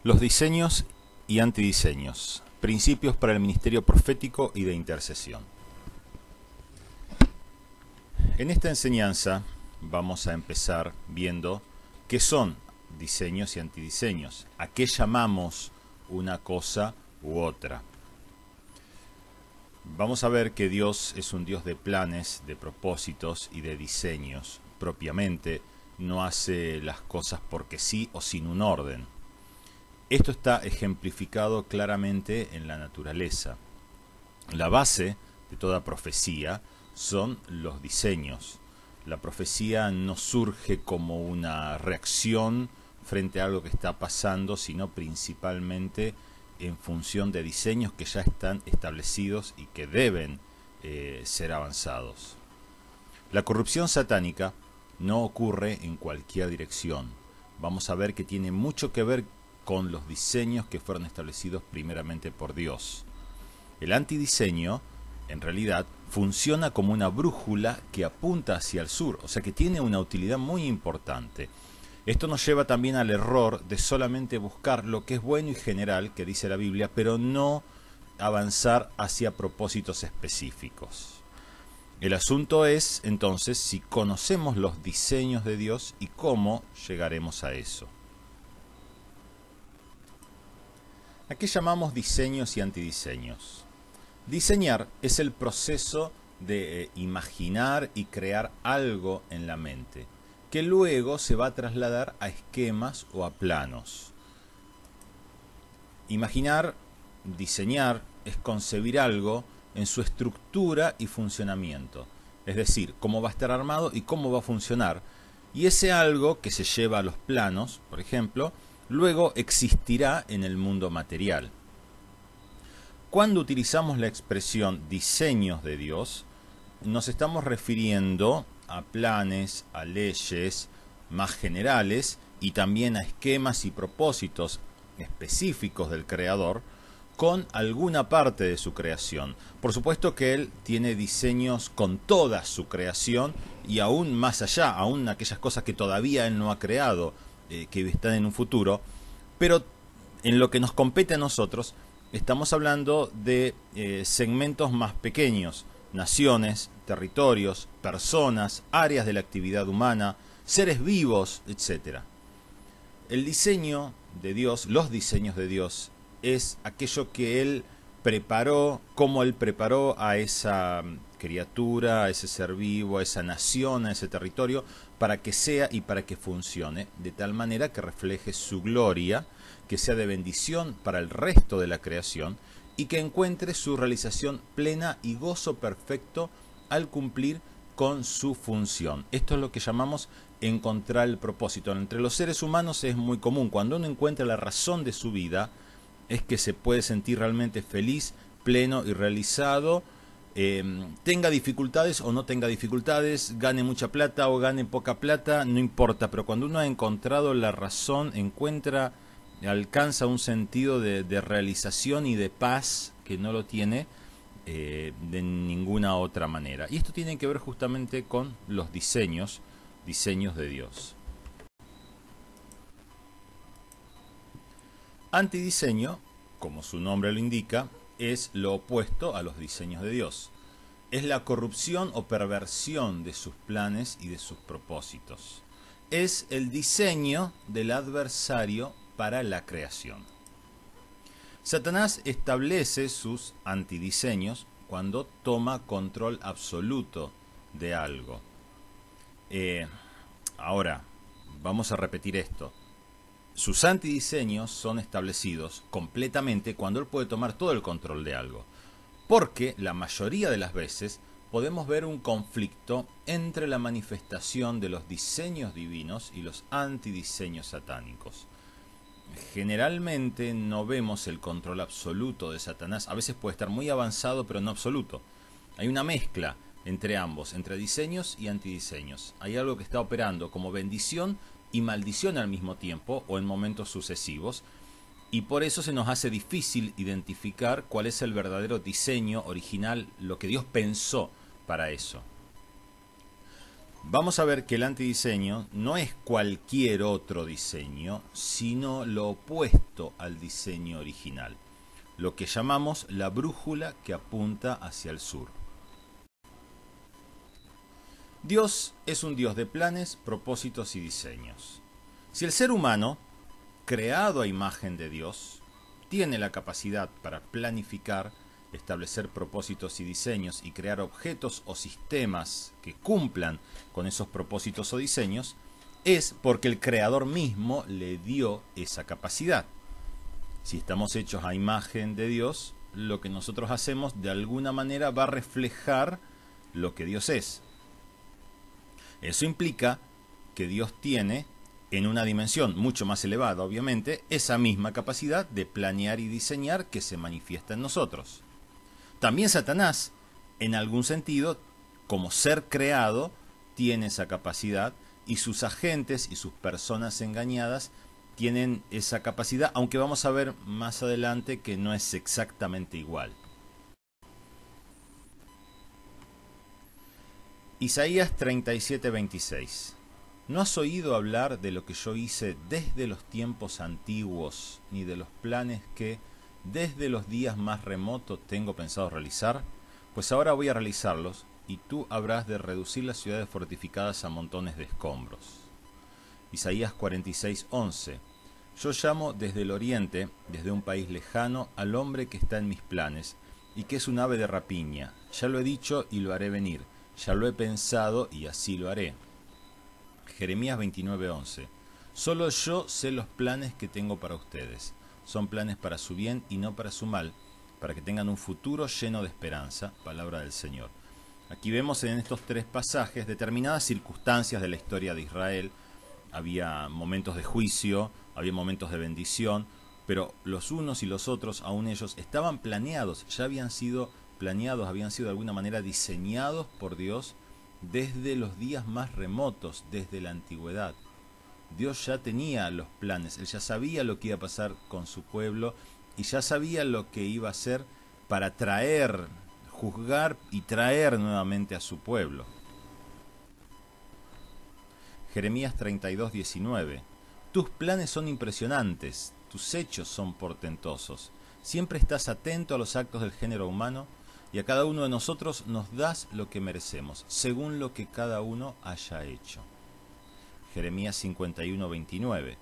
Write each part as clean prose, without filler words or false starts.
Los diseños y antidiseños. Principios para el ministerio profético y de intercesión. En esta enseñanza vamos a empezar viendo qué son diseños y antidiseños. ¿A qué llamamos una cosa u otra? Vamos a ver que Dios es un Dios de planes, de propósitos y de diseños. Propiamente no hace las cosas porque sí o sin un orden. Esto está ejemplificado claramente en la naturaleza. La base de toda profecía son los diseños. La profecía no surge como una reacción frente a algo que está pasando, sino principalmente en función de diseños que ya están establecidos y que deben ser avanzados. La corrupción satánica no ocurre en cualquier dirección. Vamos a ver que tiene mucho que ver con los diseños que fueron establecidos primeramente por Dios. El antidiseño, en realidad, funciona como una brújula que apunta hacia el sur, o sea que tiene una utilidad muy importante. Esto nos lleva también al error de solamente buscar lo que es bueno y general, que dice la Biblia, pero no avanzar hacia propósitos específicos. El asunto es, entonces, si conocemos los diseños de Dios y cómo llegaremos a eso. ¿A qué llamamos diseños y antidiseños? Diseñar es el proceso de imaginar y crear algo en la mente, que luego se va a trasladar a esquemas o a planos. Imaginar, diseñar, es concebir algo en su estructura y funcionamiento, es decir, cómo va a estar armado y cómo va a funcionar, y ese algo que se lleva a los planos, por ejemplo, luego existirá en el mundo material. Cuando utilizamos la expresión diseños de Dios, nos estamos refiriendo a planes, a leyes más generales y también a esquemas y propósitos específicos del Creador con alguna parte de su creación. Por supuesto que Él tiene diseños con toda su creación y aún más allá, aún aquellas cosas que todavía Él no ha creado, que están en un futuro, pero en lo que nos compete a nosotros, estamos hablando de segmentos más pequeños, naciones, territorios, personas, áreas de la actividad humana, seres vivos, etc. El diseño de Dios, los diseños de Dios, es aquello que Él preparó, cómo Él preparó a esa criatura, a ese ser vivo, a esa nación, a ese territorio, para que sea y para que funcione, de tal manera que refleje su gloria, que sea de bendición para el resto de la creación y que encuentre su realización plena y gozo perfecto al cumplir con su función. Esto es lo que llamamos encontrar el propósito. Entre los seres humanos es muy común. Cuando uno encuentra la razón de su vida, es que se puede sentir realmente feliz, pleno y realizado, tenga dificultades o no tenga dificultades, gane mucha plata o gane poca plata, no importa, pero cuando uno ha encontrado la razón, alcanza un sentido de realización y de paz que no lo tiene de ninguna otra manera. Y esto tiene que ver justamente con los diseños de Dios. Antidiseño, como su nombre lo indica, es lo opuesto a los diseños de Dios. Es la corrupción o perversión de sus planes y de sus propósitos. Es el diseño del adversario para la creación. Satanás establece sus antidiseños cuando toma control absoluto de algo. Ahora, vamos a repetir esto. Sus antidiseños son establecidos completamente cuando él puede tomar todo el control de algo. Porque la mayoría de las veces podemos ver un conflicto entre la manifestación de los diseños divinos y los antidiseños satánicos. Generalmente no vemos el control absoluto de Satanás. A veces puede estar muy avanzado, pero no absoluto. Hay una mezcla entre ambos, entre diseños y antidiseños. Hay algo que está operando como bendición y maldición al mismo tiempo o en momentos sucesivos, y por eso se nos hace difícil identificar cuál es el verdadero diseño original, lo que Dios pensó para eso. Vamos a ver que el antidiseño no es cualquier otro diseño, sino lo opuesto al diseño original, lo que llamamos la brújula que apunta hacia el sur. Dios es un Dios de planes, propósitos y diseños. Si el ser humano, creado a imagen de Dios, tiene la capacidad para planificar, establecer propósitos y diseños y crear objetos o sistemas que cumplan con esos propósitos o diseños, es porque el creador mismo le dio esa capacidad. Si estamos hechos a imagen de Dios, lo que nosotros hacemos de alguna manera va a reflejar lo que Dios es. Eso implica que Dios tiene, en una dimensión mucho más elevada, obviamente, esa misma capacidad de planear y diseñar que se manifiesta en nosotros. También Satanás, en algún sentido, como ser creado, tiene esa capacidad y sus agentes y sus personas engañadas tienen esa capacidad, aunque vamos a ver más adelante que no es exactamente igual. Isaías 37:26. ¿No has oído hablar de lo que yo hice desde los tiempos antiguos, ni de los planes que desde los días más remotos tengo pensado realizar? Pues ahora voy a realizarlos, y tú habrás de reducir las ciudades fortificadas a montones de escombros. Isaías 46:11. Yo llamo desde el oriente, desde un país lejano, al hombre que está en mis planes, y que es un ave de rapiña. Ya lo he dicho y lo haré venir, ya lo he pensado y así lo haré. Jeremías 29:11. Solo yo sé los planes que tengo para ustedes. Son planes para su bien y no para su mal, para que tengan un futuro lleno de esperanza. Palabra del Señor. Aquí vemos en estos tres pasajes determinadas circunstancias de la historia de Israel. Había momentos de juicio, había momentos de bendición, pero los unos y los otros, aún ellos, estaban planeados, ya habían sido planeados, habían sido de alguna manera diseñados por Dios desde los días más remotos, desde la antigüedad. Dios ya tenía los planes, Él ya sabía lo que iba a pasar con su pueblo y ya sabía lo que iba a hacer para traer, juzgar y traer nuevamente a su pueblo. Jeremías 32:19. Tus planes son impresionantes, tus hechos son portentosos. Siempre estás atento a los actos del género humano y a cada uno de nosotros nos das lo que merecemos, según lo que cada uno haya hecho. Jeremías 51:29.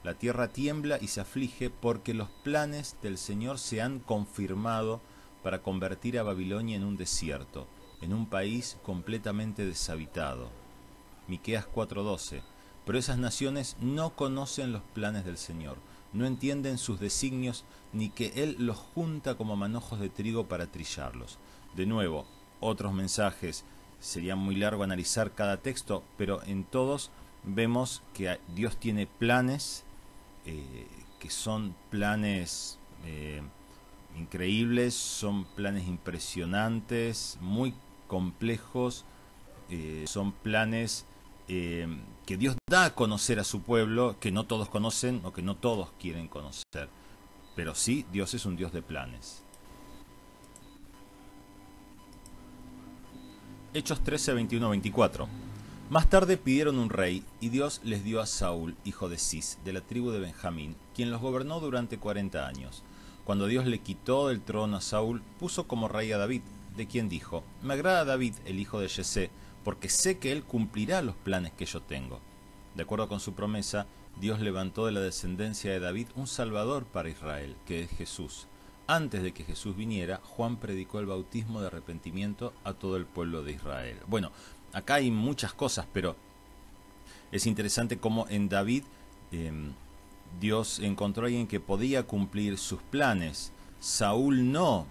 La tierra tiembla y se aflige porque los planes del Señor se han confirmado para convertir a Babilonia en un desierto, en un país completamente deshabitado. Miqueas 4:12. Pero esas naciones no conocen los planes del Señor, no entienden sus designios, ni que Él los junta como manojos de trigo para trillarlos. De nuevo, otros mensajes, sería muy largo analizar cada texto, pero en todos vemos que Dios tiene planes que son planes increíbles, son planes impresionantes, muy complejos, son planes que Dios da a conocer a su pueblo, que no todos conocen o que no todos quieren conocer. Pero sí, Dios es un Dios de planes. Hechos 13, 21, 24. Más tarde pidieron un rey, y Dios les dio a Saúl, hijo de Cis, de la tribu de Benjamín, quien los gobernó durante 40 años. Cuando Dios le quitó del trono a Saúl, puso como rey a David, de quien dijo: Me agrada David, el hijo de Yesé, porque sé que él cumplirá los planes que yo tengo. De acuerdo con su promesa, Dios levantó de la descendencia de David un Salvador para Israel, que es Jesús. Antes de que Jesús viniera, Juan predicó el bautismo de arrepentimiento a todo el pueblo de Israel. Bueno, acá hay muchas cosas, pero es interesante cómo en David Dios encontró a alguien que podía cumplir sus planes. Saúl no.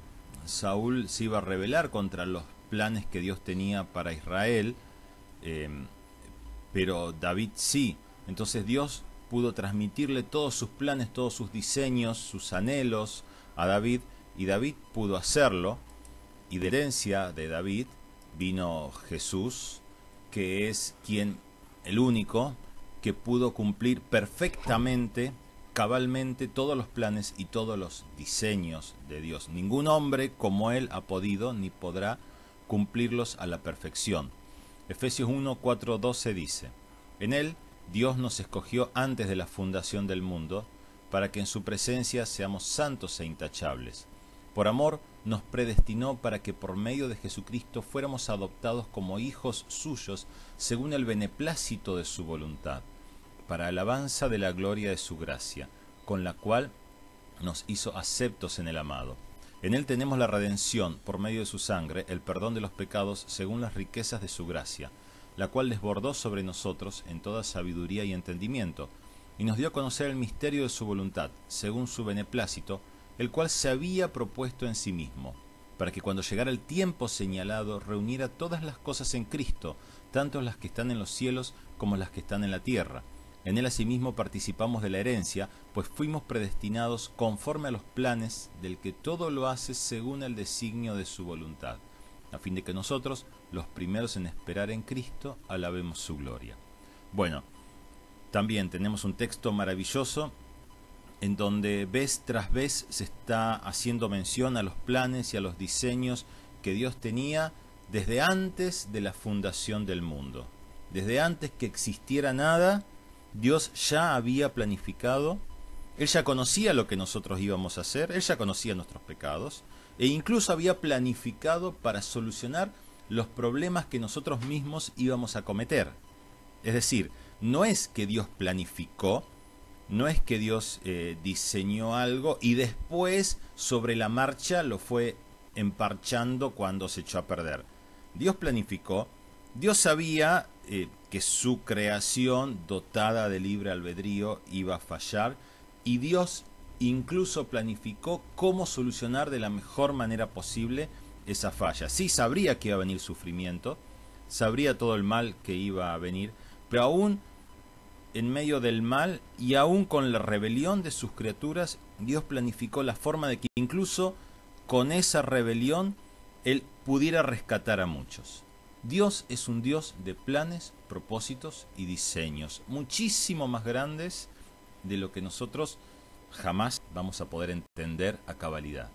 Saúl se iba a rebelar contra los planes que Dios tenía para Israel, pero David sí. Entonces Dios pudo transmitirle todos sus planes, todos sus diseños, sus anhelos a David, y David pudo hacerlo, y de herencia de David vino Jesús, que es el único que pudo cumplir perfectamente, cabalmente, todos los planes y todos los diseños de Dios. Ningún hombre como él ha podido ni podrá cumplirlos a la perfección. Efesios 1, 4, 12 dice: En él Dios nos escogió antes de la fundación del mundo, para que en su presencia seamos santos e intachables. Por amor nos predestinó para que por medio de Jesucristo fuéramos adoptados como hijos suyos según el beneplácito de su voluntad, para alabanza de la gloria de su gracia, con la cual nos hizo aceptos en el amado. En él tenemos la redención, por medio de su sangre, el perdón de los pecados según las riquezas de su gracia, la cual desbordó sobre nosotros en toda sabiduría y entendimiento, y nos dio a conocer el misterio de su voluntad, según su beneplácito, el cual se había propuesto en sí mismo, para que cuando llegara el tiempo señalado reuniera todas las cosas en Cristo, tanto las que están en los cielos como las que están en la tierra. En él asimismo participamos de la herencia, pues fuimos predestinados conforme a los planes del que todo lo hace según el designio de su voluntad, a fin de que nosotros, los primeros en esperar en Cristo, alabemos su gloria. Bueno, también tenemos un texto maravilloso en donde vez tras vez se está haciendo mención a los planes y a los diseños que Dios tenía desde antes de la fundación del mundo. Desde antes que existiera nada, Dios ya había planificado, Él ya conocía lo que nosotros íbamos a hacer, Él ya conocía nuestros pecados, e incluso había planificado para solucionar los problemas que nosotros mismos íbamos a cometer. Es decir, no es que Dios planificó, no es que Dios diseñó algo y después sobre la marcha lo fue emparchando cuando se echó a perder. Dios planificó, Dios sabía que su creación dotada de libre albedrío iba a fallar, y Dios incluso planificó cómo solucionar de la mejor manera posible esa falla. Sí, sabría que iba a venir sufrimiento, sabría todo el mal que iba a venir, pero aún en medio del mal y aún con la rebelión de sus criaturas, Dios planificó la forma de que incluso con esa rebelión Él pudiera rescatar a muchos. Dios es un Dios de planes, propósitos y diseños, muchísimo más grandes de lo que nosotros jamás vamos a poder entender a cabalidad.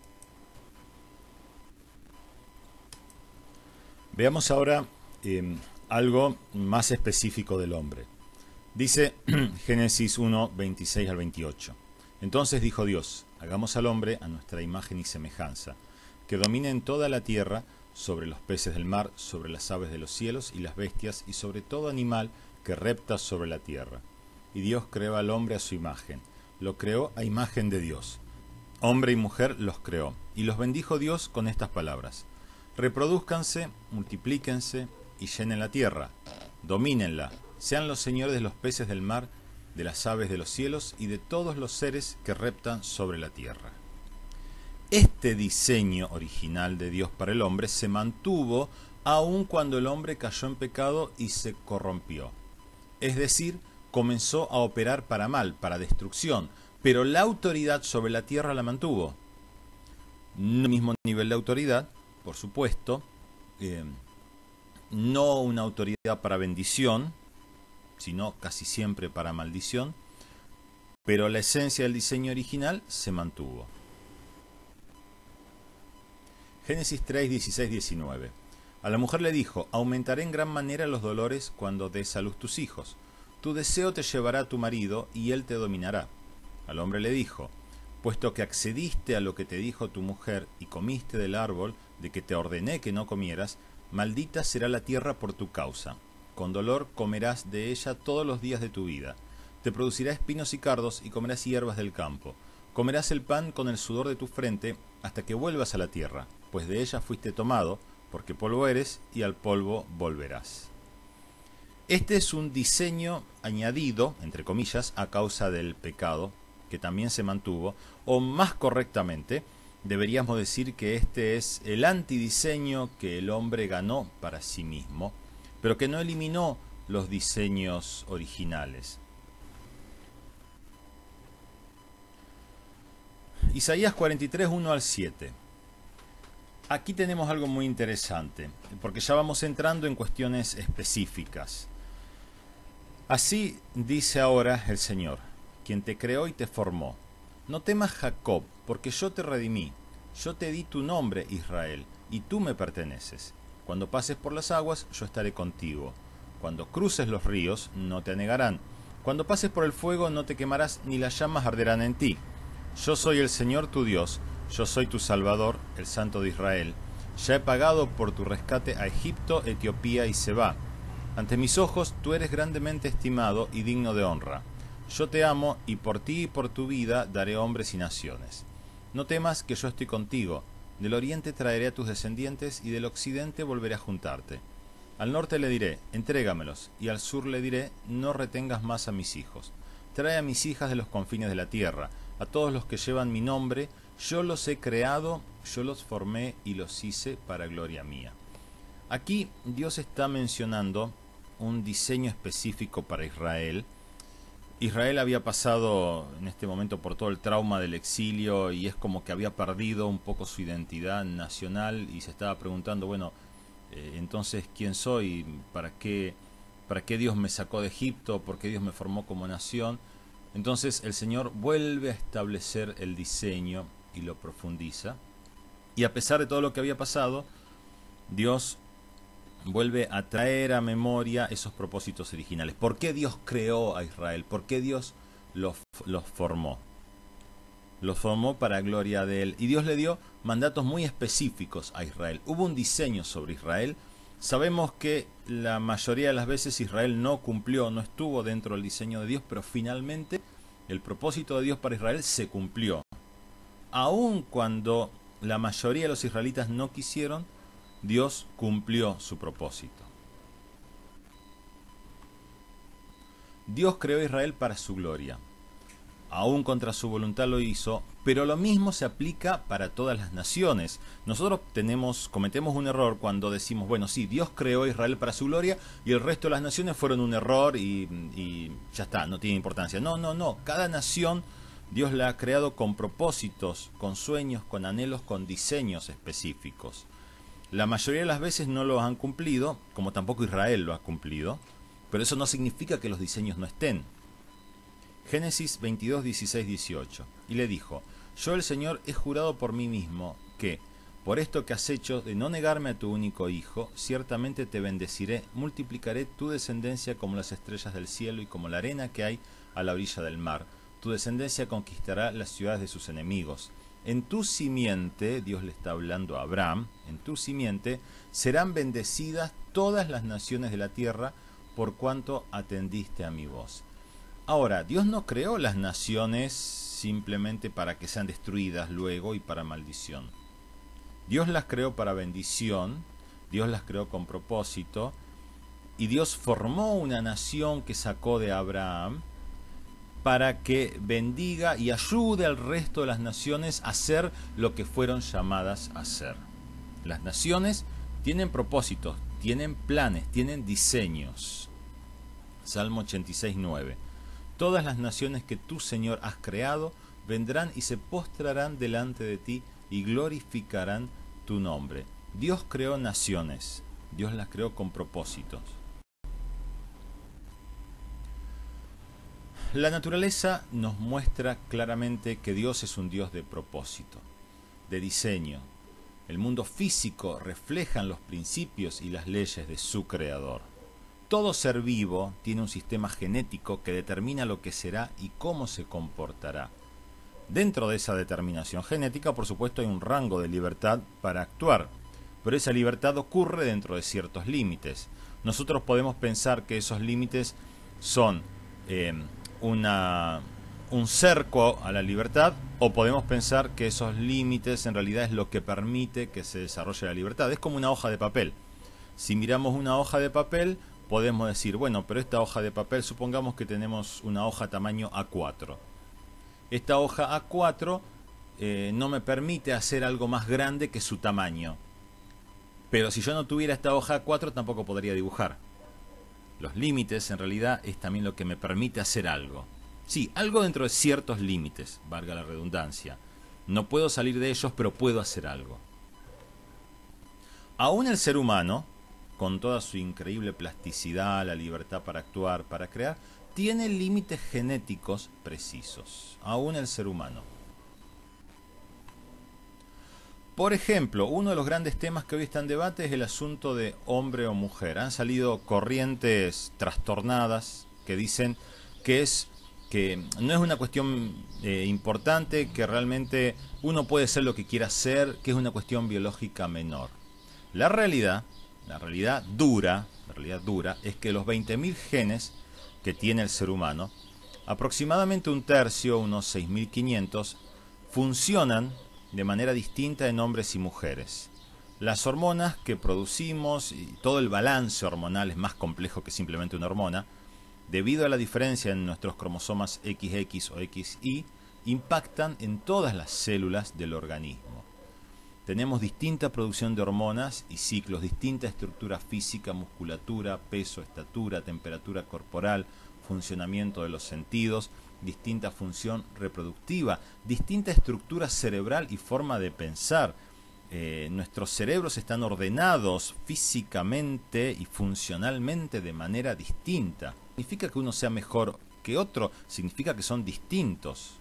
Veamos ahora algo más específico del hombre. Dice Génesis 1, 26 al 28. Entonces dijo Dios: hagamos al hombre a nuestra imagen y semejanza, que domine en toda la tierra, sobre los peces del mar, sobre las aves de los cielos y las bestias, y sobre todo animal que repta sobre la tierra. Y Dios creó al hombre a su imagen, lo creó a imagen de Dios. Hombre y mujer los creó, y los bendijo Dios con estas palabras: reprodúzcanse, multiplíquense y llenen la tierra, domínenla, sean los señores de los peces del mar, de las aves de los cielos y de todos los seres que reptan sobre la tierra. Este diseño original de Dios para el hombre se mantuvo aun cuando el hombre cayó en pecado y se corrompió. Es decir, comenzó a operar para mal, para destrucción, pero la autoridad sobre la tierra la mantuvo. No el mismo nivel de autoridad, por supuesto, no una autoridad para bendición, sino casi siempre para maldición, pero la esencia del diseño original se mantuvo. Génesis 3, 16, 19. A la mujer le dijo: aumentaré en gran manera los dolores cuando des a luz tus hijos. Tu deseo te llevará a tu marido y él te dominará. Al hombre le dijo: puesto que accediste a lo que te dijo tu mujer y comiste del árbol de que te ordené que no comieras, maldita será la tierra por tu causa. Con dolor comerás de ella todos los días de tu vida. Te producirá espinos y cardos y comerás hierbas del campo. Comerás el pan con el sudor de tu frente hasta que vuelvas a la tierra, pues de ella fuiste tomado, porque polvo eres y al polvo volverás. Este es un diseño añadido, entre comillas, a causa del pecado, que también se mantuvo, o más correctamente, deberíamos decir que este es el antidiseño que el hombre ganó para sí mismo, pero que no eliminó los diseños originales. Isaías 43, 1 al 7. Aquí tenemos algo muy interesante, porque ya vamos entrando en cuestiones específicas. Así dice ahora el Señor, quien te creó y te formó: no temas, Jacob, porque yo te redimí, yo te di tu nombre, Israel, y tú me perteneces. Cuando pases por las aguas, yo estaré contigo. Cuando cruces los ríos, no te anegarán. Cuando pases por el fuego, no te quemarás, ni las llamas arderán en ti. Yo soy el Señor tu Dios, yo soy tu Salvador, el Santo de Israel. Ya he pagado por tu rescate a Egipto, Etiopía y Seba. Ante mis ojos tú eres grandemente estimado y digno de honra. Yo te amo, y por ti y por tu vida daré hombres y naciones. No temas, que yo estoy contigo. Del oriente traeré a tus descendientes, y del occidente volveré a juntarte. Al norte le diré, entrégamelos, y al sur le diré, no retengas más a mis hijos. Trae a mis hijas de los confines de la tierra, a todos los que llevan mi nombre. Yo los he creado, yo los formé y los hice para gloria mía. Aquí Dios está mencionando un diseño específico para Israel. Israel había pasado en este momento por todo el trauma del exilio y es como que había perdido un poco su identidad nacional y se estaba preguntando, bueno, entonces ¿quién soy? ¿Para qué Dios me sacó de Egipto? ¿Por qué Dios me formó como nación? Entonces el Señor vuelve a establecer el diseño y lo profundiza. Y a pesar de todo lo que había pasado, Dios vuelve a traer a memoria esos propósitos originales. ¿Por qué Dios creó a Israel? ¿Por qué Dios los formó? Los formó para gloria de Él. Y Dios le dio mandatos muy específicos a Israel. Hubo un diseño sobre Israel. Sabemos que la mayoría de las veces Israel no cumplió, no estuvo dentro del diseño de Dios, pero finalmente el propósito de Dios para Israel se cumplió. Aun cuando la mayoría de los israelitas no quisieron, Dios cumplió su propósito. Dios creó a Israel para su gloria. Aún contra su voluntad lo hizo, pero lo mismo se aplica para todas las naciones. Nosotros cometemos un error cuando decimos, bueno, sí, Dios creó a Israel para su gloria y el resto de las naciones fueron un error y ya está, no tiene importancia. No. Cada nación Dios la ha creado con propósitos, con sueños, con anhelos, con diseños específicos. La mayoría de las veces no los han cumplido, como tampoco Israel lo ha cumplido, pero eso no significa que los diseños no estén. Génesis 22, 16, 18. Y le dijo, yo el Señor he jurado por mí mismo que, por esto que has hecho de no negarme a tu único hijo, ciertamente te bendeciré, multiplicaré tu descendencia como las estrellas del cielo y como la arena que hay a la orilla del mar. Tu descendencia conquistará las ciudades de sus enemigos. En tu simiente, Dios le está hablando a Abraham, en tu simiente serán bendecidas todas las naciones de la tierra por cuanto atendiste a mi voz. Ahora, Dios no creó las naciones simplemente para que sean destruidas luego y para maldición. Dios las creó para bendición, Dios las creó con propósito, y Dios formó una nación que sacó de Abraham para que bendiga y ayude al resto de las naciones a hacer lo que fueron llamadas a hacer. Las naciones tienen propósitos, tienen planes, tienen diseños. Salmo 86, 9. Todas las naciones que tú, Señor, has creado, vendrán y se postrarán delante de ti y glorificarán tu nombre. Dios creó naciones, Dios las creó con propósitos. La naturaleza nos muestra claramente que Dios es un Dios de propósito, de diseño. El mundo físico refleja los principios y las leyes de su creador. Todo ser vivo tiene un sistema genético que determina lo que será y cómo se comportará. Dentro de esa determinación genética, por supuesto, hay un rango de libertad para actuar, pero esa libertad ocurre dentro de ciertos límites. Nosotros podemos pensar que esos límites son un cerco a la libertad, o podemos pensar que esos límites en realidad es lo que permite que se desarrolle la libertad. Es como una hoja de papel. Si miramos una hoja de papel, podemos decir, bueno, pero esta hoja de papel, supongamos que tenemos una hoja tamaño A4. Esta hoja A4 no me permite hacer algo más grande que su tamaño. Pero si yo no tuviera esta hoja A4, tampoco podría dibujar. Los límites, en realidad, es también lo que me permite hacer algo. Sí, algo dentro de ciertos límites, valga la redundancia. No puedo salir de ellos, pero puedo hacer algo. Aún el ser humano, con toda su increíble plasticidad, la libertad para actuar, para crear, tiene límites genéticos precisos. Aún el ser humano. Por ejemplo, uno de los grandes temas que hoy está en debate es el asunto de hombre o mujer. Han salido corrientes trastornadas que dicen que no es una cuestión importante, que realmente uno puede ser lo que quiera ser, que es una cuestión biológica menor. La realidad dura es que los 20.000 genes que tiene el ser humano, aproximadamente un tercio, unos 6.500, funcionan de manera distinta en hombres y mujeres. Las hormonas que producimos y todo el balance hormonal es más complejo que simplemente una hormona, debido a la diferencia en nuestros cromosomas XX o XY, impactan en todas las células del organismo. Tenemos distinta producción de hormonas y ciclos, distinta estructura física, musculatura, peso, estatura, temperatura corporal, funcionamiento de los sentidos, distinta función reproductiva, distinta estructura cerebral y forma de pensar. Nuestros cerebros están ordenados físicamente y funcionalmente de manera distinta. ¿Significa que uno sea mejor que otro? Significa que son distintos.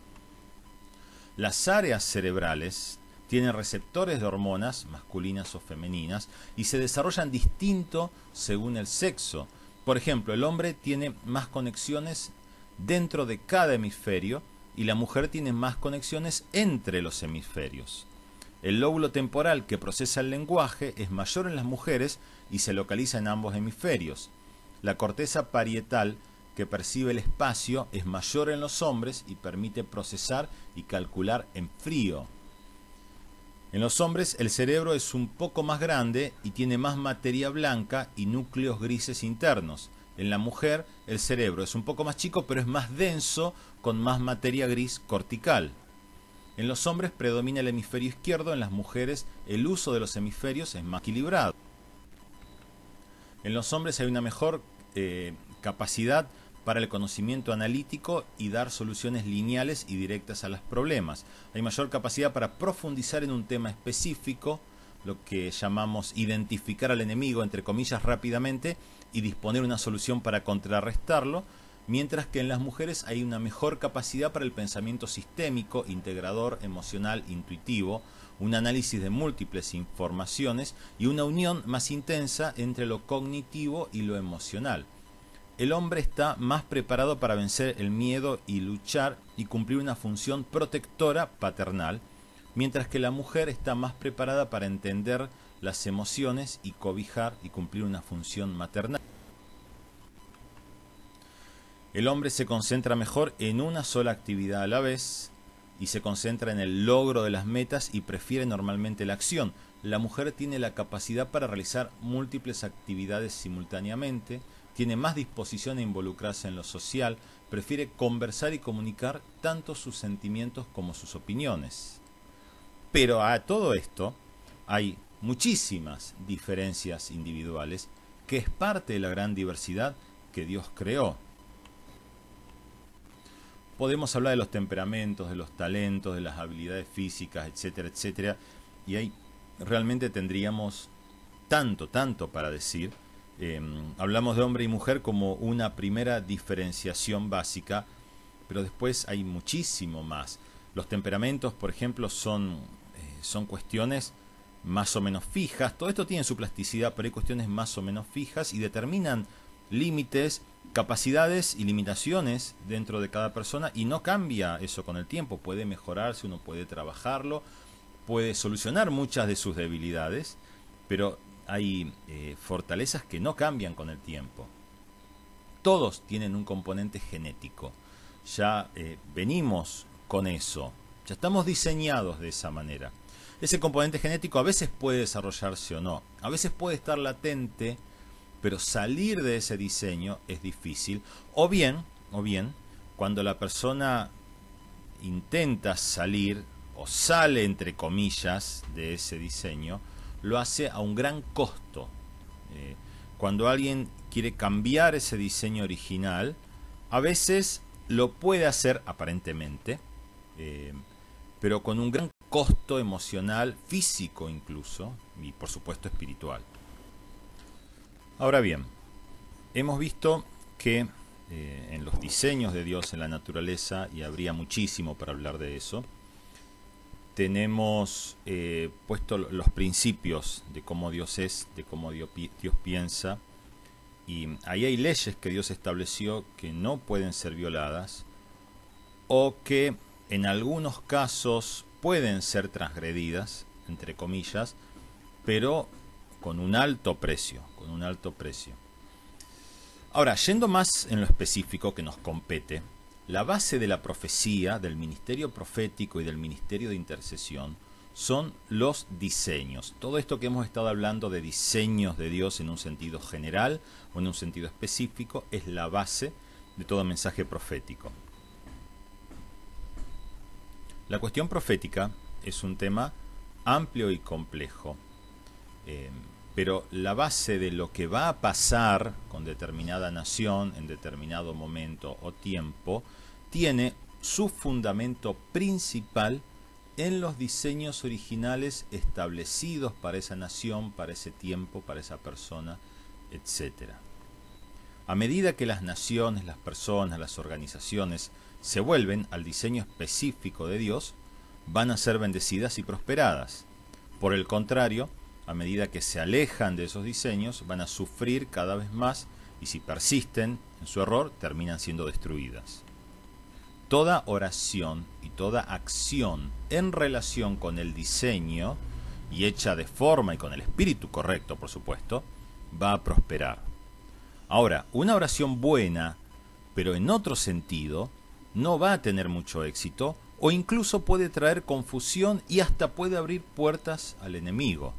Las áreas cerebrales tienen receptores de hormonas, masculinas o femeninas, y se desarrollan distinto según el sexo. Por ejemplo, el hombre tiene más conexiones dentro de cada hemisferio y la mujer tiene más conexiones entre los hemisferios. El lóbulo temporal que procesa el lenguaje es mayor en las mujeres y se localiza en ambos hemisferios. La corteza parietal que percibe el espacio es mayor en los hombres y permite procesar y calcular en frío. En los hombres el cerebro es un poco más grande y tiene más materia blanca y núcleos grises internos. En la mujer el cerebro es un poco más chico pero es más denso con más materia gris cortical. En los hombres predomina el hemisferio izquierdo, en las mujeres el uso de los hemisferios es más equilibrado. En los hombres hay una mejor capacidad para el conocimiento analítico y dar soluciones lineales y directas a los problemas. Hay mayor capacidad para profundizar en un tema específico, lo que llamamos identificar al enemigo, entre comillas, rápidamente y disponer una solución para contrarrestarlo, mientras que en las mujeres hay una mejor capacidad para el pensamiento sistémico, integrador, emocional, intuitivo, un análisis de múltiples informaciones y una unión más intensa entre lo cognitivo y lo emocional. El hombre está más preparado para vencer el miedo y luchar y cumplir una función protectora paternal, mientras que la mujer está más preparada para entender las emociones y cobijar y cumplir una función maternal. El hombre se concentra mejor en una sola actividad a la vez y se concentra en el logro de las metas y prefiere normalmente la acción. La mujer tiene la capacidad para realizar múltiples actividades simultáneamente, tiene más disposición a involucrarse en lo social, prefiere conversar y comunicar tanto sus sentimientos como sus opiniones. Pero a todo esto hay muchísimas diferencias individuales, que es parte de la gran diversidad que Dios creó. Podemos hablar de los temperamentos, de los talentos, de las habilidades físicas, etcétera, etcétera, y ahí realmente tendríamos tanto para decir. Hablamos de hombre y mujer como una primera diferenciación básica, pero después hay muchísimo más. Los temperamentos, por ejemplo, son cuestiones más o menos fijas. Todo esto tiene su plasticidad, pero hay cuestiones más o menos fijas y determinan límites, capacidades y limitaciones dentro de cada persona, y no cambia eso con el tiempo. Puede mejorarse, uno puede trabajarlo, puede solucionar muchas de sus debilidades, pero hay fortalezas que no cambian con el tiempo. Todos tienen un componente genético. Ya venimos con eso. Ya estamos diseñados de esa manera. Ese componente genético a veces puede desarrollarse o no. A veces puede estar latente, pero salir de ese diseño es difícil. O bien, cuando la persona intenta salir o sale entre comillas de ese diseño, lo hace a un gran costo. Cuando alguien quiere cambiar ese diseño original, a veces lo puede hacer aparentemente, pero con un gran costo emocional, físico incluso, y por supuesto espiritual. Ahora bien, hemos visto que en los diseños de Dios en la naturaleza, y habría muchísimo para hablar de eso, tenemos puesto los principios de cómo Dios es, de cómo Dios piensa, y ahí hay leyes que Dios estableció que no pueden ser violadas o que en algunos casos pueden ser transgredidas, entre comillas, pero con un alto precio, con un alto precio. Ahora, yendo más en lo específico que nos compete, la base de la profecía, del ministerio profético y del ministerio de intercesión son los diseños. Todo esto que hemos estado hablando de diseños de Dios en un sentido general o en un sentido específico es la base de todo mensaje profético. La cuestión profética es un tema amplio y complejo, pero la base de lo que va a pasar con determinada nación en determinado momento o tiempo tiene su fundamento principal en los diseños originales establecidos para esa nación, para ese tiempo, para esa persona, etc. A medida que las naciones, las personas, las organizaciones se vuelven al diseño específico de Dios, van a ser bendecidas y prosperadas. Por el contrario, a medida que se alejan de esos diseños, van a sufrir cada vez más y si persisten en su error, terminan siendo destruidas. Toda oración y toda acción en relación con el diseño y hecha de forma y con el espíritu correcto, por supuesto, va a prosperar. Ahora, una oración buena, pero en otro sentido, no va a tener mucho éxito o incluso puede traer confusión y hasta puede abrir puertas al enemigo.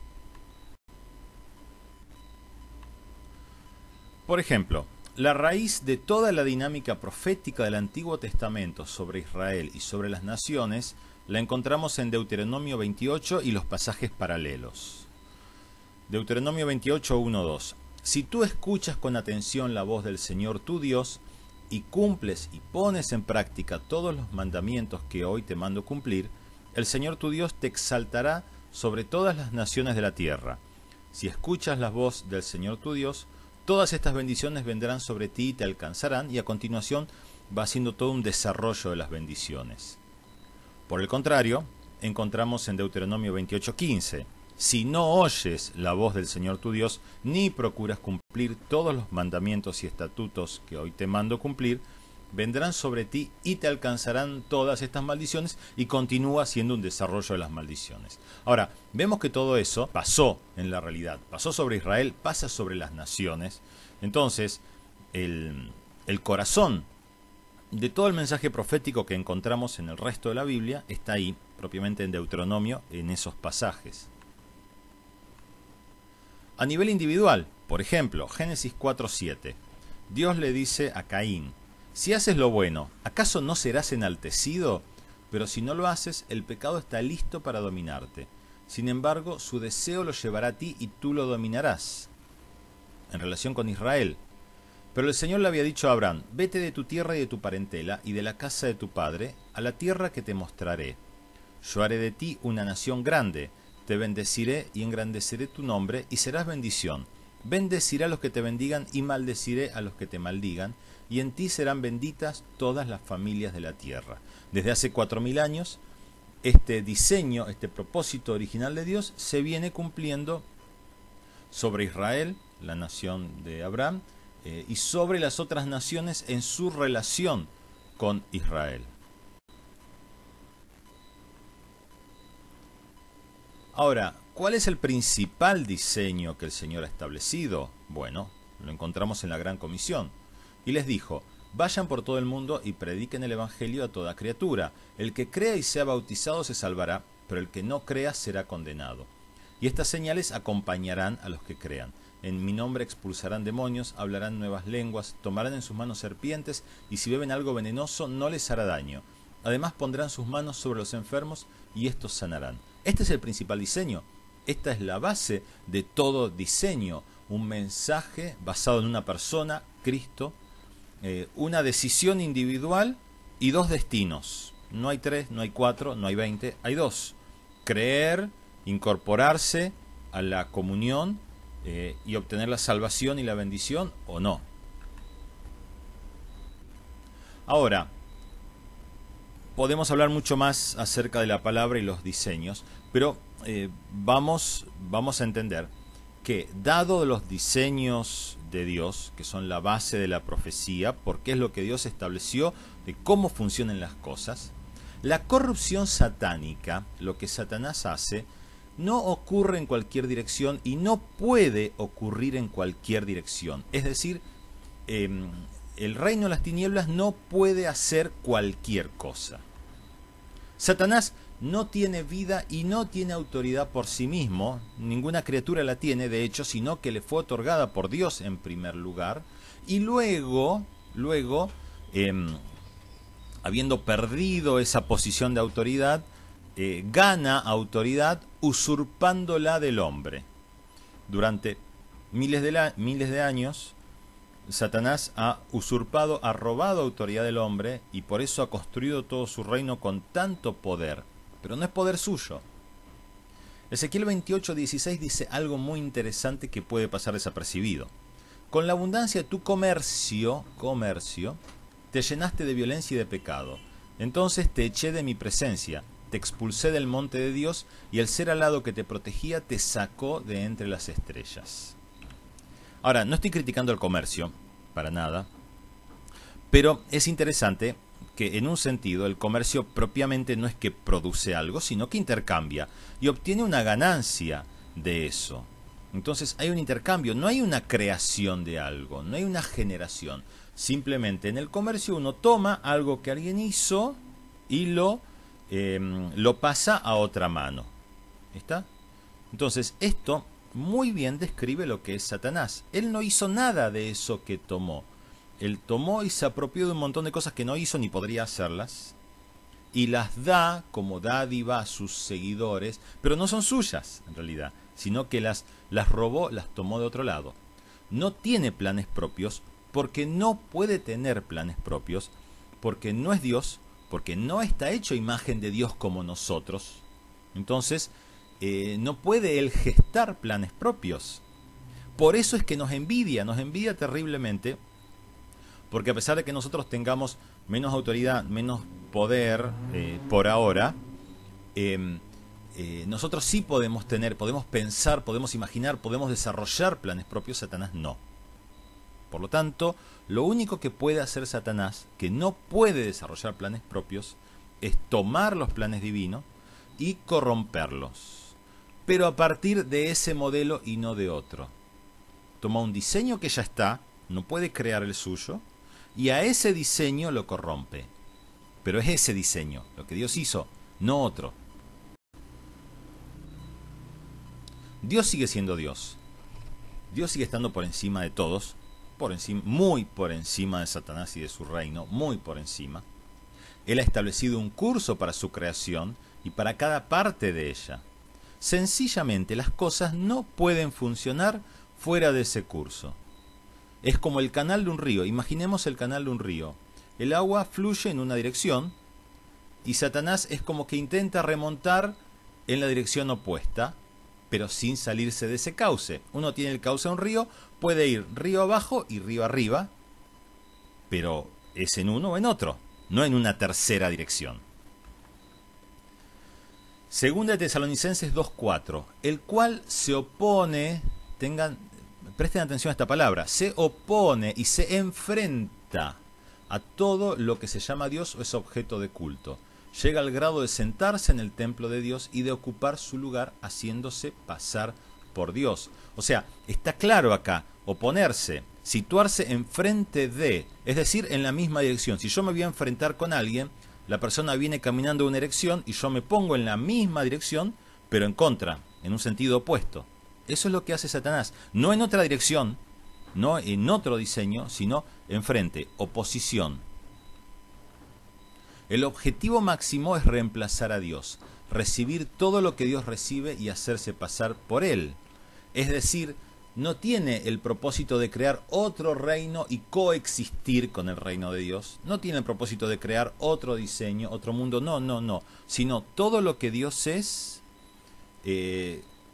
Por ejemplo, la raíz de toda la dinámica profética del Antiguo Testamento sobre Israel y sobre las naciones la encontramos en Deuteronomio 28 y los pasajes paralelos. Deuteronomio 28, 1, 2. Si tú escuchas con atención la voz del Señor tu Dios y cumples y pones en práctica todos los mandamientos que hoy te mando cumplir, el Señor tu Dios te exaltará sobre todas las naciones de la tierra. Si escuchas la voz del Señor tu Dios, todas estas bendiciones vendrán sobre ti y te alcanzarán, y a continuación va haciendo todo un desarrollo de las bendiciones. Por el contrario, encontramos en Deuteronomio 28:15, si no oyes la voz del Señor tu Dios, ni procuras cumplir todos los mandamientos y estatutos que hoy te mando cumplir, vendrán sobre ti y te alcanzarán todas estas maldiciones, y continúa siendo un desarrollo de las maldiciones. Ahora, vemos que todo eso pasó en la realidad, pasó sobre Israel, pasa sobre las naciones. Entonces, el corazón de todo el mensaje profético que encontramos en el resto de la Biblia está ahí, propiamente en Deuteronomio, en esos pasajes. A nivel individual, por ejemplo, Génesis 4:7, Dios le dice a Caín: si haces lo bueno, ¿acaso no serás enaltecido? Pero si no lo haces, el pecado está listo para dominarte. Sin embargo, su deseo lo llevará a ti y tú lo dominarás. En relación con Israel. Pero el Señor le había dicho a Abraham: vete de tu tierra y de tu parentela y de la casa de tu padre a la tierra que te mostraré. Yo haré de ti una nación grande, te bendeciré y engrandeceré tu nombre y serás bendición. Bendeciré a los que te bendigan y maldeciré a los que te maldigan, y en ti serán benditas todas las familias de la tierra. Desde hace 4000 años, este diseño, este propósito original de Dios se viene cumpliendo sobre Israel, la nación de Abraham, y sobre las otras naciones en su relación con Israel. Ahora, ¿cuál es el principal diseño que el Señor ha establecido? Bueno, lo encontramos en la Gran Comisión. Y les dijo: vayan por todo el mundo y prediquen el Evangelio a toda criatura. El que crea y sea bautizado se salvará, pero el que no crea será condenado. Y estas señales acompañarán a los que crean. En mi nombre expulsarán demonios, hablarán nuevas lenguas, tomarán en sus manos serpientes, y si beben algo venenoso no les hará daño. Además pondrán sus manos sobre los enfermos y estos sanarán. Este es el principal diseño. Esta es la base de todo diseño. Un mensaje basado en una persona, Cristo, una decisión individual y dos destinos. No hay 3, no hay 4, no hay 20, hay 2. Creer, incorporarse a la comunión y obtener la salvación y la bendición, o no. Ahora, podemos hablar mucho más acerca de la palabra y los diseños, pero vamos a entender que, dado los diseños de Dios, que son la base de la profecía, porque es lo que Dios estableció de cómo funcionan las cosas, la corrupción satánica, lo que Satanás hace, no ocurre en cualquier dirección y no puede ocurrir en cualquier dirección. Es decir, el reino de las tinieblas no puede hacer cualquier cosa. Satanás no tiene vida y no tiene autoridad por sí mismo, ninguna criatura la tiene, de hecho, sino que le fue otorgada por Dios en primer lugar, y luego, habiendo perdido esa posición de autoridad, gana autoridad usurpándola del hombre. Durante miles de años, Satanás ha usurpado, ha robado autoridad del hombre y por eso ha construido todo su reino con tanto poder. Pero no es poder suyo. Ezequiel 28:16 dice algo muy interesante que puede pasar desapercibido. Con la abundancia de tu comercio, te llenaste de violencia y de pecado. Entonces te eché de mi presencia, te expulsé del monte de Dios y el ser alado que te protegía te sacó de entre las estrellas. Ahora, no estoy criticando el comercio, para nada, pero es interesante que en un sentido el comercio propiamente no es que produce algo, sino que intercambia y obtiene una ganancia de eso. Entonces hay un intercambio, no hay una creación de algo, no hay una generación. Simplemente en el comercio uno toma algo que alguien hizo y lo pasa a otra mano. ¿Está? Entonces esto muy bien describe lo que es Satanás. Él no hizo nada de eso que tomó. Él tomó y se apropió de un montón de cosas que no hizo ni podría hacerlas y las da como dádiva a sus seguidores, pero no son suyas en realidad, sino que las robó, las tomó de otro lado. No tiene planes propios porque no puede tener planes propios, porque no es Dios, porque no está hecho imagen de Dios como nosotros. Entonces, no puede él gestar planes propios. Por eso es que nos envidia terriblemente, porque a pesar de que nosotros tengamos menos autoridad, menos poder por ahora, nosotros sí podemos tener, podemos pensar, podemos imaginar, podemos desarrollar planes propios. Satanás no. Por lo tanto, lo único que puede hacer Satanás, que no puede desarrollar planes propios, es tomar los planes divinos y corromperlos. Pero a partir de ese modelo y no de otro. Toma un diseño que ya está, no puede crear el suyo, y a ese diseño lo corrompe. Pero es ese diseño, lo que Dios hizo, no otro. Dios sigue siendo Dios. Dios sigue estando por encima de todos, muy por encima de Satanás y de su reino, muy por encima. Él ha establecido un curso para su creación y para cada parte de ella. Sencillamente las cosas no pueden funcionar fuera de ese curso. Es como el canal de un río. Imaginemos el canal de un río. El agua fluye en una dirección y Satanás es como que intenta remontar en la dirección opuesta, pero sin salirse de ese cauce. Uno tiene el cauce de un río, puede ir río abajo y río arriba, pero es en uno o en otro, no en una tercera dirección. Segunda de Tesalonicenses 2:4, el cual se opone, presten atención a esta palabra, se opone y se enfrenta a todo lo que se llama Dios o es objeto de culto. Llega al grado de sentarse en el templo de Dios y de ocupar su lugar haciéndose pasar por Dios. O sea, está claro acá, oponerse, situarse enfrente de, es decir, en la misma dirección. Si yo me voy a enfrentar con alguien, la persona viene caminando en una dirección y yo me pongo en la misma dirección, pero en contra, en un sentido opuesto. Eso es lo que hace Satanás. No en otra dirección, no en otro diseño, sino enfrente, oposición. El objetivo máximo es reemplazar a Dios, recibir todo lo que Dios recibe y hacerse pasar por Él. Es decir, no tiene el propósito de crear otro reino y coexistir con el reino de Dios. No tiene el propósito de crear otro diseño, otro mundo. No. Sino todo lo que Dios es,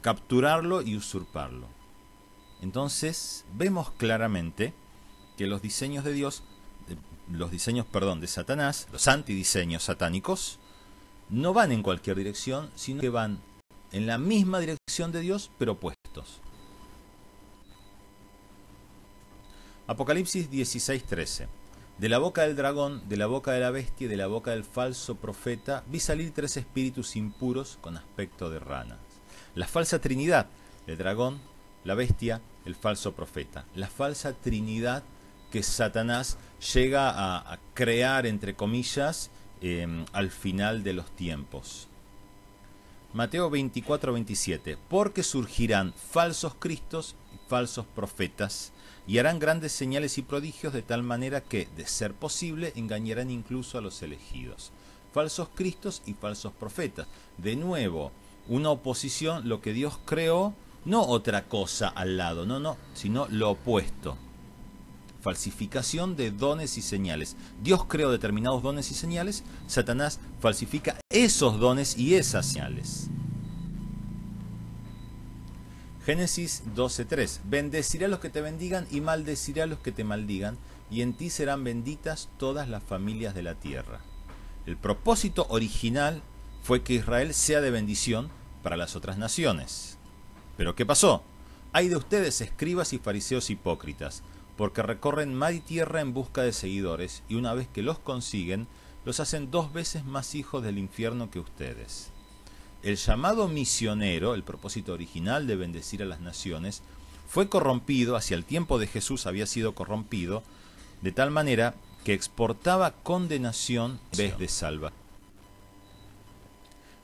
capturarlo y usurparlo. Entonces, vemos claramente que los diseños de Dios, de Satanás, los antidiseños satánicos, no van en cualquier dirección, sino que van en la misma dirección de Dios, pero opuestos. Apocalipsis 16:13. De la boca del dragón, de la boca de la bestia y de la boca del falso profeta, vi salir 3 espíritus impuros con aspecto de ranas. La falsa trinidad, el dragón, la bestia, el falso profeta. La falsa trinidad que Satanás llega a crear, entre comillas, al final de los tiempos. Mateo 24:27. Porque surgirán falsos cristos y falsos profetas, y harán grandes señales y prodigios de tal manera que, de ser posible, engañarán incluso a los elegidos. Falsos cristos y falsos profetas. De nuevo, una oposición, lo que Dios creó, no otra cosa al lado, no, sino lo opuesto. Falsificación de dones y señales. Dios creó determinados dones y señales, Satanás falsifica esos dones y esas señales. Génesis 12:3. Bendeciré a los que te bendigan y maldeciré a los que te maldigan, y en ti serán benditas todas las familias de la tierra. El propósito original fue que Israel sea de bendición para las otras naciones. ¿Pero qué pasó? Hay de ustedes, escribas y fariseos hipócritas, porque recorren mar y tierra en busca de seguidores, y una vez que los consiguen, los hacen 2 veces más hijos del infierno que ustedes. El llamado misionero, el propósito original de bendecir a las naciones, fue corrompido, hacia el tiempo de Jesús había sido corrompido, de tal manera que exportaba condenación en vez de salvación.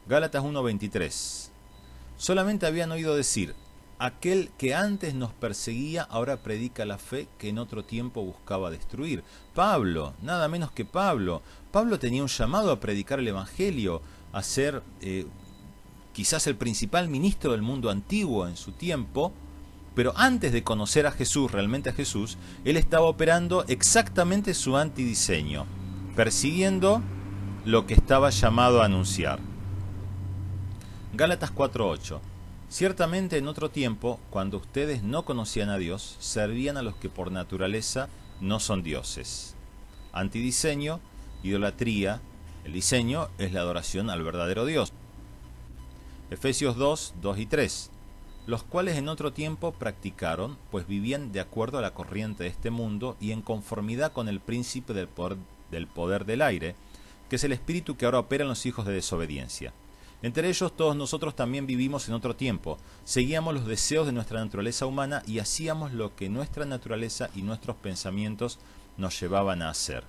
Gálatas 1:23. Solamente habían oído decir: aquel que antes nos perseguía ahora predica la fe que en otro tiempo buscaba destruir. Pablo, nada menos que Pablo. Pablo tenía un llamado a predicar el Evangelio, a ser quizás el principal ministro del mundo antiguo en su tiempo, pero antes de conocer a Jesús, realmente a Jesús, él estaba operando exactamente su antidiseño, persiguiendo lo que estaba llamado a anunciar. Gálatas 4:8. Ciertamente en otro tiempo, cuando ustedes no conocían a Dios, servían a los que por naturaleza no son dioses. Antidiseño, idolatría. El diseño es la adoración al verdadero Dios. Efesios 2:2 y 3. Los cuales en otro tiempo practicaron, pues vivían de acuerdo a la corriente de este mundo y en conformidad con el príncipe del poder del aire, que es el espíritu que ahora opera en los hijos de desobediencia. Entre ellos todos nosotros también vivimos en otro tiempo, seguíamos los deseos de nuestra naturaleza humana y hacíamos lo que nuestra naturaleza y nuestros pensamientos nos llevaban a hacer.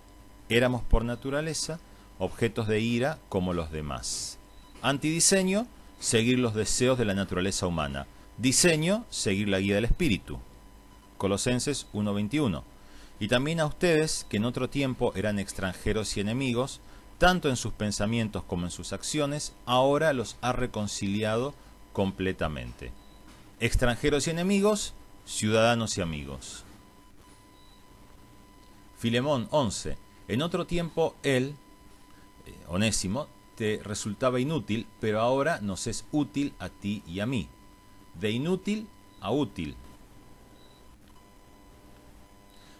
Éramos por naturaleza objetos de ira como los demás. Antidiseño, seguir los deseos de la naturaleza humana. Diseño, seguir la guía del espíritu. Colosenses 1:21. Y también a ustedes, que en otro tiempo eran extranjeros y enemigos, tanto en sus pensamientos como en sus acciones, ahora los ha reconciliado completamente. Extranjeros y enemigos, ciudadanos y amigos. Filemón 11. En otro tiempo él, Onésimo, te resultaba inútil, pero ahora nos es útil a ti y a mí. De inútil a útil.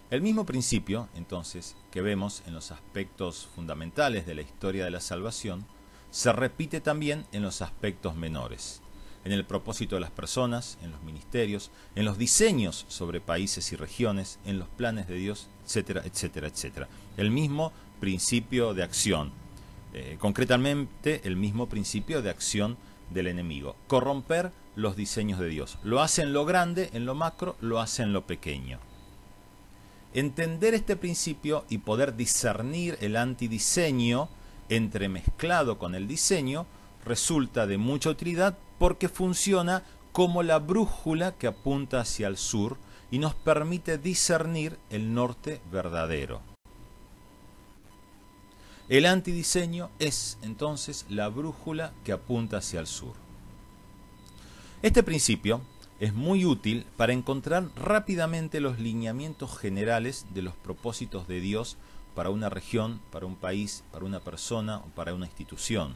El mismo principio, entonces, que vemos en los aspectos fundamentales de la historia de la salvación, se repite también en los aspectos menores, en el propósito de las personas, en los ministerios, en los diseños sobre países y regiones, en los planes de Dios, etcétera, etcétera, etcétera. El mismo principio de acción, concretamente el mismo principio de acción del enemigo, corromper los diseños de Dios. Lo hace en lo grande, en lo macro, lo hace en lo pequeño. Entender este principio y poder discernir el antidiseño entremezclado con el diseño resulta de mucha utilidad porque funciona como la brújula que apunta hacia el sur y nos permite discernir el norte verdadero. El antidiseño es entonces la brújula que apunta hacia el sur. Este principio es muy útil para encontrar rápidamente los lineamientos generales de los propósitos de Dios para una región, para un país, para una persona o para una institución.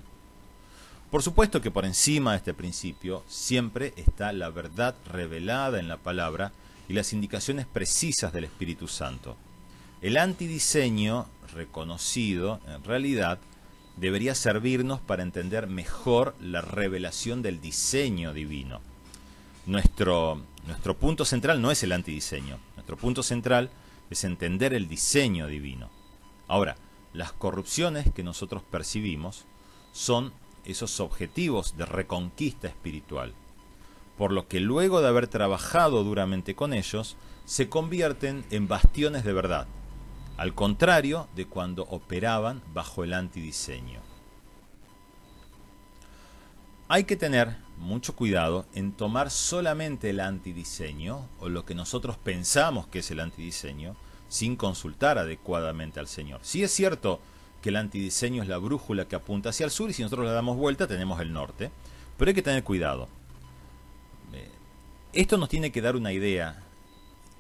Por supuesto que por encima de este principio siempre está la verdad revelada en la palabra y las indicaciones precisas del Espíritu Santo. El antidiseño reconocido, en realidad, debería servirnos para entender mejor la revelación del diseño divino. Nuestro punto central no es el antidiseño. Nuestro punto central es entender el diseño divino. Ahora, las corrupciones que nosotros percibimos son esos objetivos de reconquista espiritual, por lo que luego de haber trabajado duramente con ellos, se convierten en bastiones de verdad, al contrario de cuando operaban bajo el antidiseño. Hay que tener mucho cuidado en tomar solamente el antidiseño, o lo que nosotros pensamos que es el antidiseño, sin consultar adecuadamente al Señor. Sí es cierto que el antidiseño es la brújula que apunta hacia el sur, y si nosotros le damos vuelta tenemos el norte, pero hay que tener cuidado. Esto nos tiene que dar una idea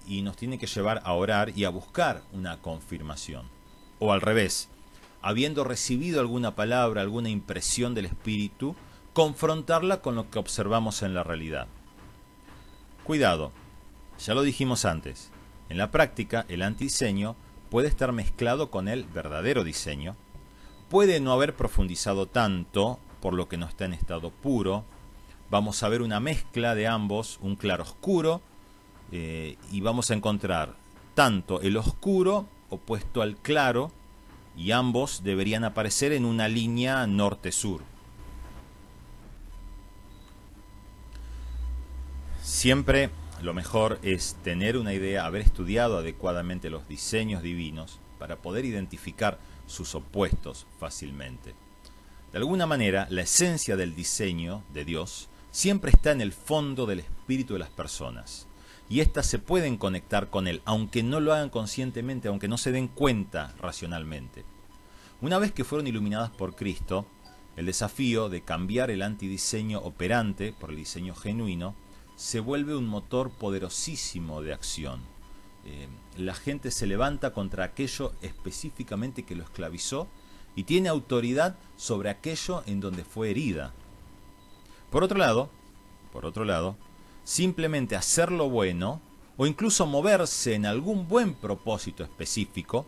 y nos tiene que llevar a orar y a buscar una confirmación. O al revés, habiendo recibido alguna palabra, alguna impresión del Espíritu, confrontarla con lo que observamos en la realidad. Cuidado, ya lo dijimos antes, en la práctica el antidiseño puede estar mezclado con el verdadero diseño, puede no haber profundizado tanto, por lo que no está en estado puro. Vamos a ver una mezcla de ambos, un claroscuro, y vamos a encontrar tanto el oscuro opuesto al claro, y ambos deberían aparecer en una línea norte-sur. Siempre lo mejor es tener una idea, haber estudiado adecuadamente los diseños divinos para poder identificar sus opuestos fácilmente. De alguna manera, la esencia del diseño de Dios siempre está en el fondo del espíritu de las personas, y éstas se pueden conectar con él, aunque no lo hagan conscientemente, aunque no se den cuenta racionalmente. Una vez que fueron iluminadas por Cristo, el desafío de cambiar el antidiseño operante por el diseño genuino se vuelve un motor poderosísimo de acción. La gente se levanta contra aquello específicamente que lo esclavizó y tiene autoridad sobre aquello en donde fue herida. Por otro lado, simplemente hacer lo bueno, o incluso moverse en algún buen propósito específico,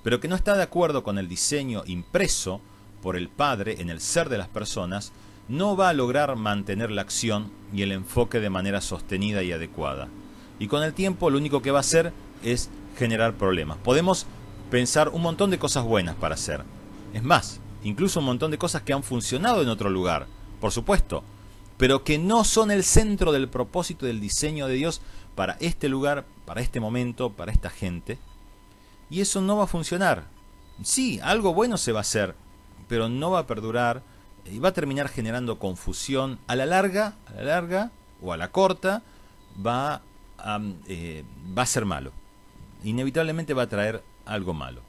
pero que no está de acuerdo con el diseño impreso por el Padre en el ser de las personas, no va a lograr mantener la acción y el enfoque de manera sostenida y adecuada. Y con el tiempo lo único que va a hacer es generar problemas. Podemos pensar un montón de cosas buenas para hacer. Es más, incluso un montón de cosas que han funcionado en otro lugar, por supuesto, pero que no son el centro del propósito del diseño de Dios para este lugar, para este momento, para esta gente. Y eso no va a funcionar. Sí, algo bueno se va a hacer, pero no va a perdurar y va a terminar generando confusión. A la larga o a la corta va a ser malo. Inevitablemente va a traer algo malo.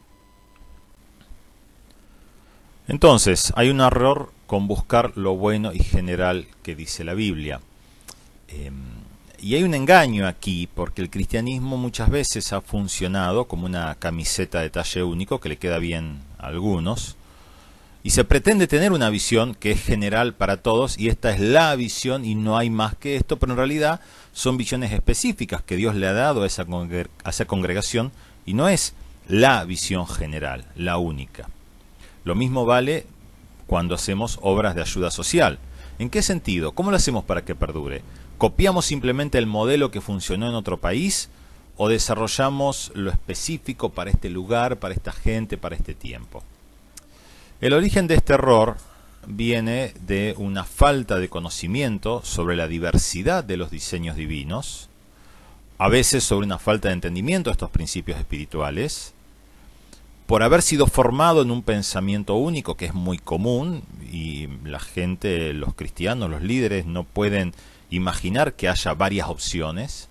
Entonces, hay un error con buscar lo bueno y general que dice la Biblia. Y hay un engaño aquí, porque el cristianismo muchas veces ha funcionado como una camiseta de talle único que le queda bien a algunos, y se pretende tener una visión que es general para todos, y esta es la visión y no hay más que esto, pero en realidad son visiones específicas que Dios le ha dado a esa congregación, y no es la visión general, la única. Lo mismo vale cuando hacemos obras de ayuda social. ¿En qué sentido? ¿Cómo lo hacemos para que perdure? ¿Copiamos simplemente el modelo que funcionó en otro país o desarrollamos lo específico para este lugar, para esta gente, para este tiempo? El origen de este error viene de una falta de conocimiento sobre la diversidad de los diseños divinos, a veces sobre una falta de entendimiento de estos principios espirituales, por haber sido formado en un pensamiento único que es muy común, y la gente, los cristianos, los líderes no pueden imaginar que haya varias opciones.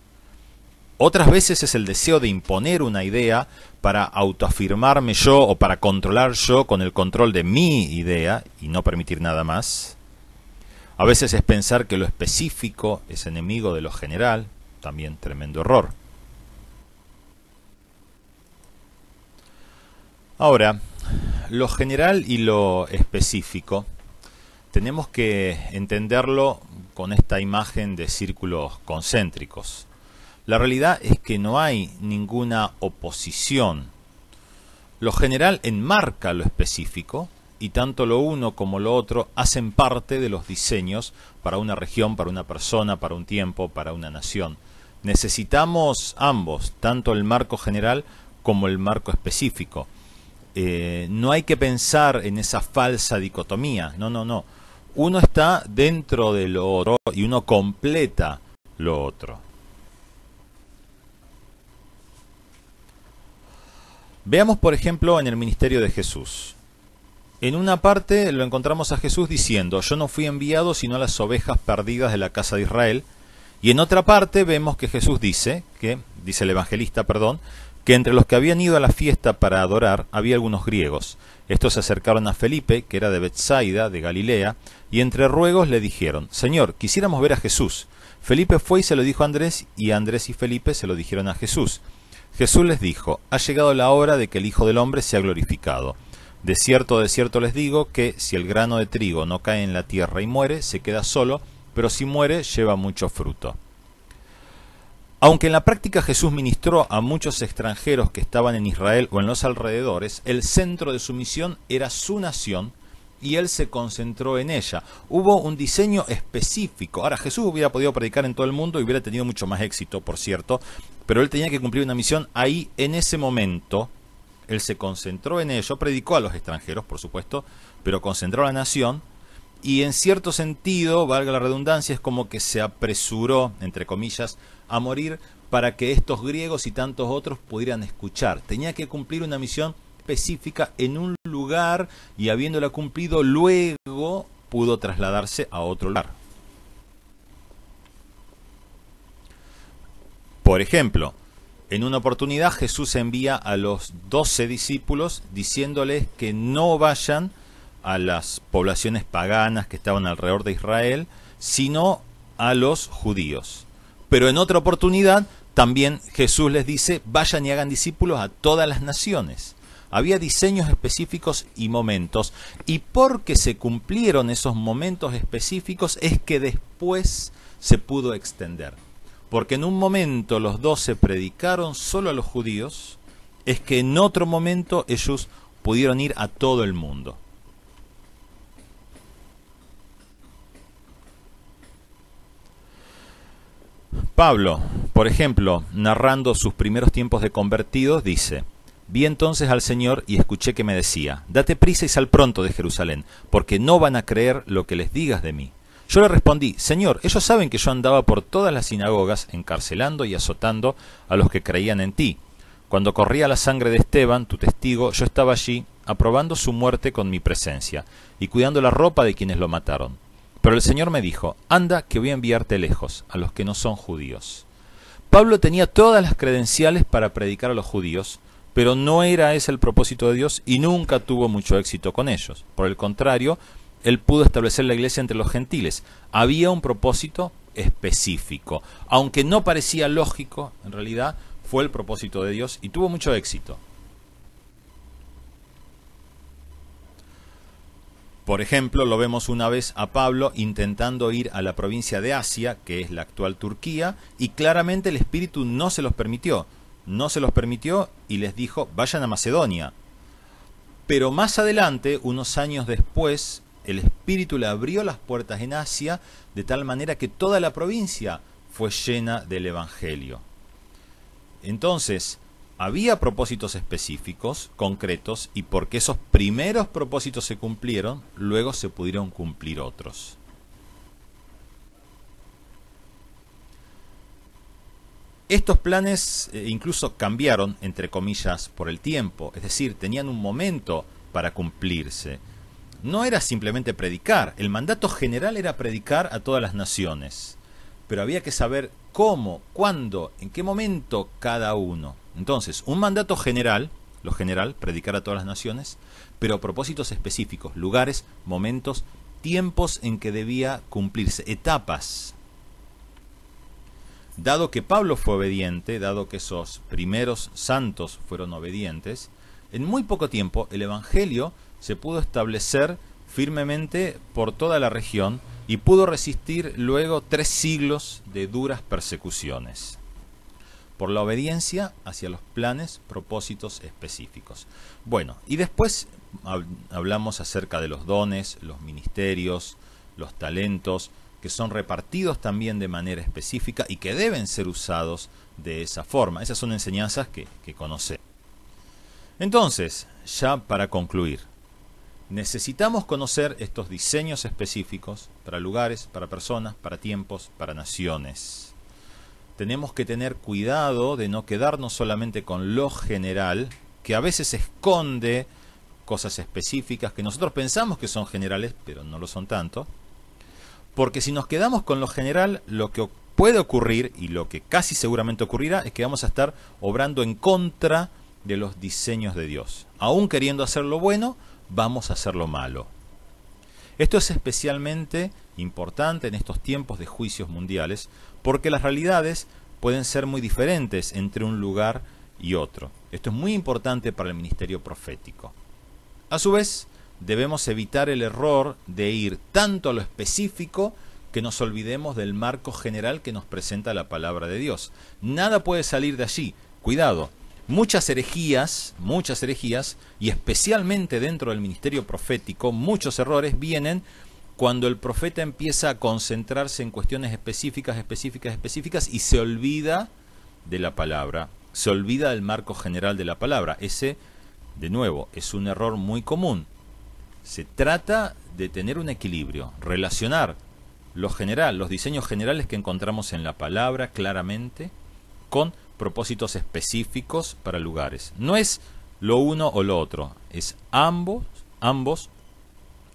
Otras veces es el deseo de imponer una idea para autoafirmarme yo o para controlar yo con el control de mi idea y no permitir nada más. A veces es pensar que lo específico es enemigo de lo general, también tremendo error. Ahora, lo general y lo específico tenemos que entenderlo con esta imagen de círculos concéntricos. La realidad es que no hay ninguna oposición Lo general enmarca lo específico, y tanto lo uno como lo otro hacen parte de los diseños para una región, para una persona, para un tiempo, para una nación. Necesitamos ambos, tanto el marco general como el marco específico. No hay que pensar en esa falsa dicotomía, no. Uno está dentro de lo otro y uno completa lo otro. Veamos, por ejemplo, en el ministerio de Jesús. En una parte lo encontramos a Jesús diciendo: yo no fui enviado sino a las ovejas perdidas de la casa de Israel. Y en otra parte vemos que Jesús dice el evangelista, que entre los que habían ido a la fiesta para adorar había algunos griegos. Estos se acercaron a Felipe, que era de Betsaida, de Galilea, y entre ruegos le dijeron: Señor, quisiéramos ver a Jesús. Felipe fue y se lo dijo a Andrés, y Andrés y Felipe se lo dijeron a Jesús. Jesús les dijo: ha llegado la hora de que el Hijo del Hombre sea glorificado. De cierto les digo que si el grano de trigo no cae en la tierra y muere, se queda solo, pero si muere, lleva mucho fruto. Aunque en la práctica Jesús ministró a muchos extranjeros que estaban en Israel o en los alrededores, el centro de su misión era su nación y él se concentró en ella. Hubo un diseño específico. Ahora, Jesús hubiera podido predicar en todo el mundo y hubiera tenido mucho más éxito, por cierto, pero él tenía que cumplir una misión ahí, en ese momento. Él se concentró en ello, predicó a los extranjeros, por supuesto, pero concentró a la nación. Y en cierto sentido, valga la redundancia, es como que se apresuró, entre comillas, a morir para que estos griegos y tantos otros pudieran escuchar. Tenía que cumplir una misión específica en un lugar y habiéndola cumplido, luego pudo trasladarse a otro lugar. Por ejemplo, en una oportunidad Jesús envía a los 12 discípulos diciéndoles que no vayan a las poblaciones paganas que estaban alrededor de Israel, sino a los judíos. Pero en otra oportunidad también Jesús les dice: vayan y hagan discípulos a todas las naciones. Había diseños específicos y momentos, y porque se cumplieron esos momentos específicos es que después se pudo extender. Porque en un momento los 12 predicaron solo a los judíos, es que en otro momento ellos pudieron ir a todo el mundo. Pablo, por ejemplo, narrando sus primeros tiempos de convertidos, dice: vi entonces al Señor y escuché que me decía: date prisa y sal pronto de Jerusalén, porque no van a creer lo que les digas de mí. Yo le respondí: Señor, ellos saben que yo andaba por todas las sinagogas, encarcelando y azotando a los que creían en ti. Cuando corría la sangre de Esteban, tu testigo, yo estaba allí, aprobando su muerte con mi presencia, y cuidando la ropa de quienes lo mataron. Pero el Señor me dijo: anda, que voy a enviarte lejos, a los que no son judíos. Pablo tenía todas las credenciales para predicar a los judíos, pero no era ese el propósito de Dios y nunca tuvo mucho éxito con ellos. Por el contrario, él pudo establecer la iglesia entre los gentiles. Había un propósito específico. Aunque no parecía lógico, en realidad fue el propósito de Dios y tuvo mucho éxito. Por ejemplo, lo vemos una vez a Pablo intentando ir a la provincia de Asia, que es la actual Turquía, y claramente el Espíritu no se los permitió. No se los permitió y les dijo: vayan a Macedonia. Pero más adelante, unos años después, el Espíritu le abrió las puertas en Asia, de tal manera que toda la provincia fue llena del Evangelio. Entonces, había propósitos específicos, concretos, y porque esos primeros propósitos se cumplieron, luego se pudieron cumplir otros. Estos planes incluso cambiaron, entre comillas, por el tiempo, es decir, tenían un momento para cumplirse. No era simplemente predicar, el mandato general era predicar a todas las naciones, pero había que saber cómo, cuándo, en qué momento cada uno. Entonces, un mandato general, lo general, predicar a todas las naciones, pero propósitos específicos, lugares, momentos, tiempos en que debía cumplirse, etapas. Dado que Pablo fue obediente, dado que esos primeros santos fueron obedientes, en muy poco tiempo el Evangelio se pudo establecer firmemente por toda la región y pudo resistir luego 3 siglos de duras persecuciones. por la obediencia hacia los planes, propósitos específicos. Bueno, y después hablamos acerca de los dones, los ministerios, los talentos, que son repartidos también de manera específica y que deben ser usados de esa forma. Esas son enseñanzas que conocemos. Entonces, ya para concluir, necesitamos conocer estos diseños específicos para lugares, para personas, para tiempos, para naciones. Tenemos que tener cuidado de no quedarnos solamente con lo general, que a veces esconde cosas específicas que nosotros pensamos que son generales, pero no lo son tanto. Porque si nos quedamos con lo general, lo que puede ocurrir, y lo que casi seguramente ocurrirá, es que vamos a estar obrando en contra de los diseños de Dios. Aún queriendo hacer lo bueno, vamos a hacer lo malo. Esto es especialmente importante en estos tiempos de juicios mundiales, porque las realidades pueden ser muy diferentes entre un lugar y otro. Esto es muy importante para el ministerio profético. A su vez, debemos evitar el error de ir tanto a lo específico que nos olvidemos del marco general que nos presenta la palabra de Dios. Nada puede salir de allí. Cuidado. Muchas herejías, y especialmente dentro del ministerio profético, muchos errores vienen cuando el profeta empieza a concentrarse en cuestiones específicas y se olvida de la palabra, se olvida del marco general de la palabra. Ese, de nuevo, es un error muy común. Se trata de tener un equilibrio, relacionar lo general, los diseños generales que encontramos en la palabra claramente, con propósitos específicos para lugares. No es lo uno o lo otro, es ambos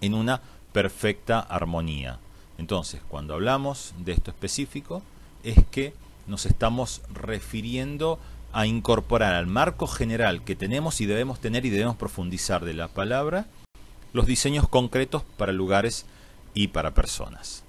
en una perfecta armonía. Entonces, cuando hablamos de esto específico, es que nos estamos refiriendo a incorporar al marco general que tenemos y debemos tener y debemos profundizar de la palabra, los diseños concretos para lugares y para personas.